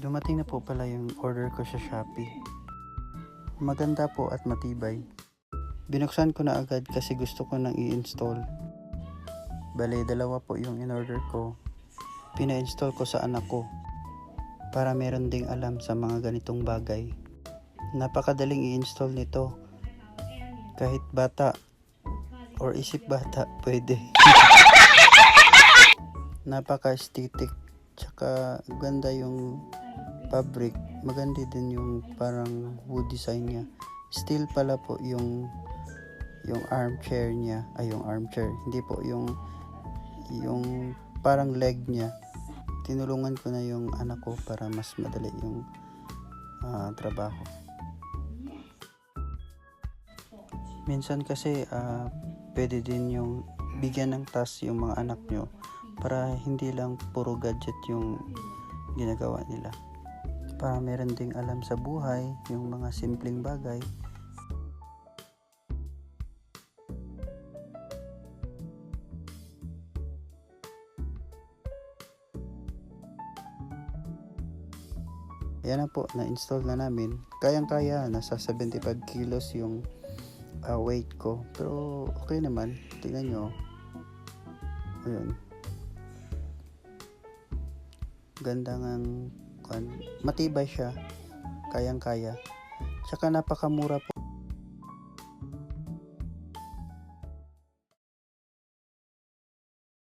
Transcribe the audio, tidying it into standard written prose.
Dumating na po pala yung order ko sa Shopee. Maganda po at matibay. Binuksan ko na agad kasi gusto ko nang i-install. Bale, dalawa po yung in-order ko. Pina-install ko sa anak ko para meron ding alam sa mga ganitong bagay. Napakadaling i-install nito. Kahit bata or isip bata, pwede. Napaka-aesthetic. Tsaka ganda yung fabric. Maganda din yung parang wood design niya. Steel pala po yung armchair niya. Ay, yung armchair. Hindi po yung parang leg niya. Tinulungan ko na yung anak ko para mas madali yung trabaho. Minsan kasi pwede din yung bigyan ng task yung mga anak nyo para hindi lang puro gadget yung ginagawa nila. Para meron ding alam sa buhay, yung mga simpleng bagay. Ayan na po, na-install na namin. Kayang-kaya, nasa 75 kilos yung weight ko. Pero okay naman, tingnan nyo. Ayun. Ganda ng matibay siya. Kayang-kaya. Tsaka napakamura po.